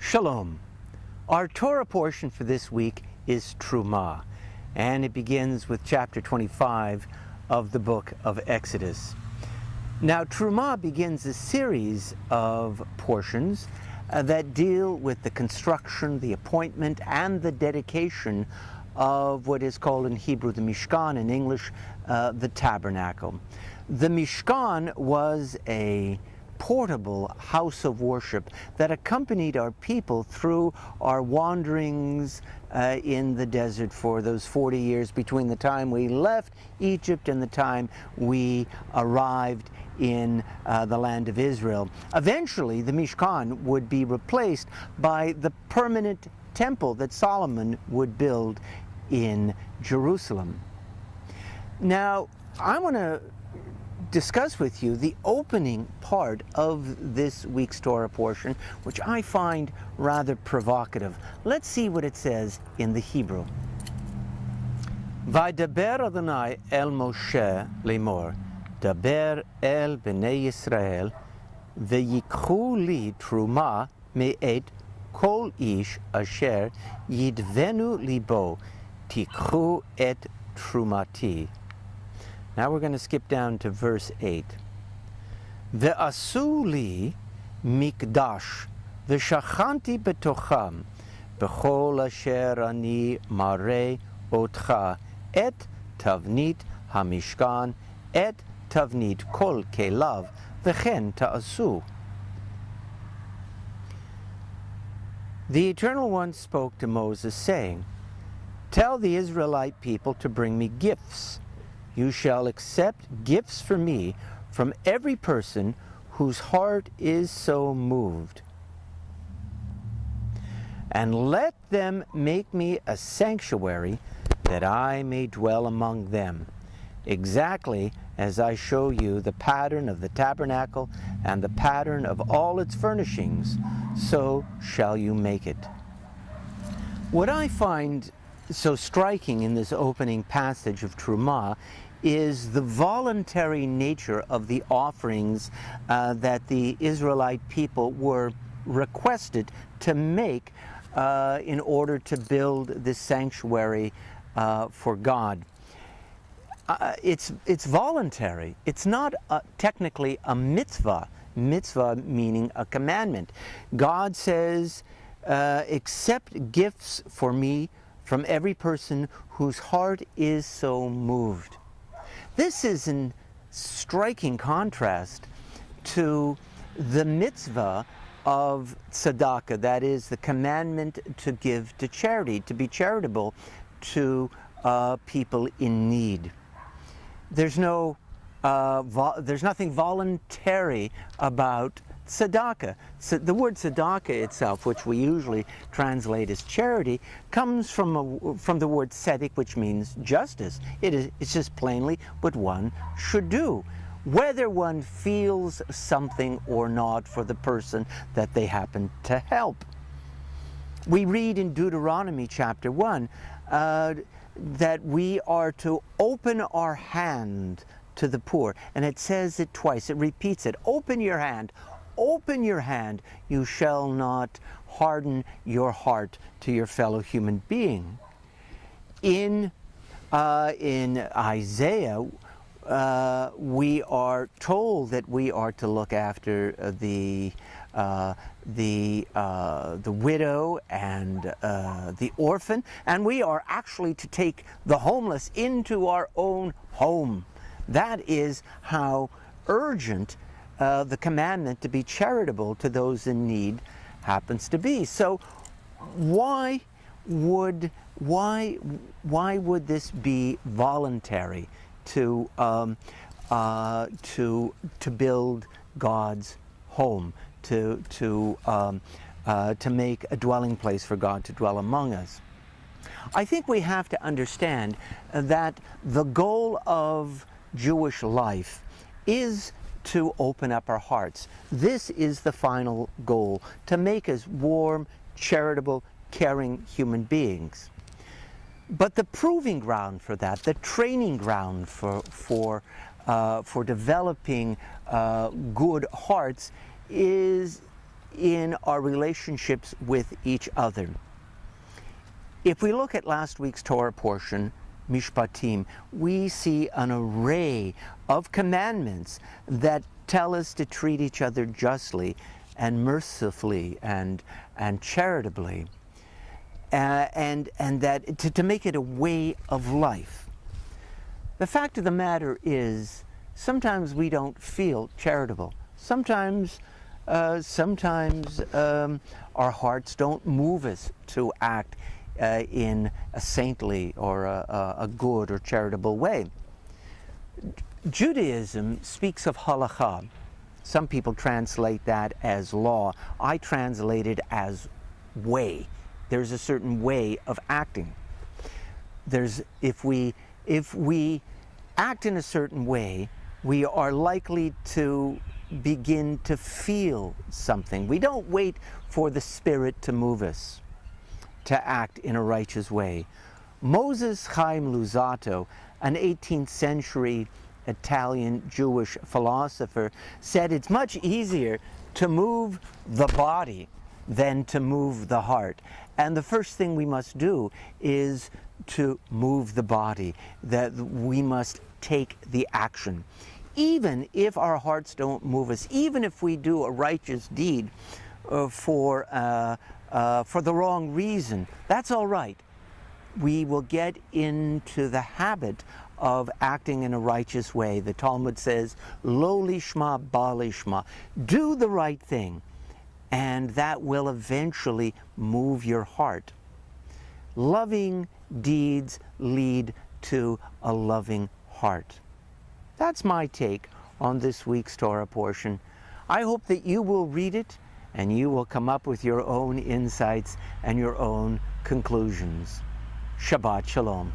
Shalom. Our Torah portion for this week is Trumah, and it begins with chapter 25 of the book of Exodus. Now, Trumah begins a series of portions that deal with the construction, the appointment, and the dedication of what is called in Hebrew the Mishkan, in English the tabernacle. The Mishkan was a portable house of worship that accompanied our people through our wanderings in the desert for those 40 years between the time we left Egypt and the time we arrived in the land of Israel. Eventually, the Mishkan would be replaced by the permanent temple that Solomon would build in Jerusalem. Now, I want to discuss with you the opening part of this week's Torah portion, which I find rather provocative. Let's see what it says in the Hebrew. Vaydaber Adonai el Moshe lemor, daber el bnei Yisrael, veyikhu li truma me'et kol ish asher yidvenu libo, tikhu et trumati. Now we're going to skip down to verse 8. Ve'asu li mikdash v'shachanti betocham b'chol asher ani marei otcha et tavnit hamishkan et tavnit kol kelav v'chen ta'asu. The Eternal One spoke to Moses, saying, "Tell the Israelite people to bring me gifts. You shall accept gifts for me from every person whose heart is so moved. And let them make me a sanctuary that I may dwell among them, exactly as I show you the pattern of the tabernacle and the pattern of all its furnishings, so shall you make it." What I find so striking in this opening passage of Trumah is the voluntary nature of the offerings that the Israelite people were requested to make in order to build this sanctuary for God. It's voluntary. It's not technically a mitzvah. Mitzvah meaning a commandment. God says, accept gifts for me from every person whose heart is so moved. This is in striking contrast to the mitzvah of tzedakah, that is the commandment to give to charity, to be charitable to people in need. There's nothing voluntary about tzedakah. So the word tzedakah itself, which we usually translate as charity, comes from the word tzedek, which means justice. It's just plainly what one should do, whether one feels something or not for the person that they happen to help. We read in Deuteronomy chapter 1 that we are to open our hand to the poor, and it says it twice. It repeats it. Open your hand. Open your hand, you shall not harden your heart to your fellow human being. In Isaiah, we are told that we are to look after the widow and the orphan, and we are actually to take the homeless into our own home. That is how urgent the commandment to be charitable to those in need happens to be. So why would this be voluntary to build God's home, to make a dwelling place for God to dwell among us? I think we have to understand that the goal of Jewish life is to open up our hearts. This is the final goal, to make us warm, charitable, caring human beings. But the proving ground for that, the training ground for developing good hearts is in our relationships with each other. If we look at last week's Torah portion, Mishpatim, we see an array of commandments that tell us to treat each other justly and mercifully and charitably, and that to make it a way of life. The fact of the matter is, sometimes we don't feel charitable. Sometimes our hearts don't move us to act in a saintly or a good or charitable way. Judaism speaks of halakha. Some people translate that as law. I translate it as way. There's a certain way of acting. If we act in a certain way, we are likely to begin to feel something. We don't wait for the Spirit to move us to act in a righteous way. Moses Chaim Luzzatto, an 18th century Italian Jewish philosopher, said it's much easier to move the body than to move the heart. And the first thing we must do is to move the body, that we must take the action. Even if our hearts don't move us, even if we do a righteous deed for the wrong reason, that's all right. We will get into the habit of acting in a righteous way. The Talmud says, Lo lishma ba lishma. Do the right thing, and that will eventually move your heart. Loving deeds lead to a loving heart. That's my take on this week's Torah portion. I hope that you will read it and you will come up with your own insights and your own conclusions. Shabbat Shalom.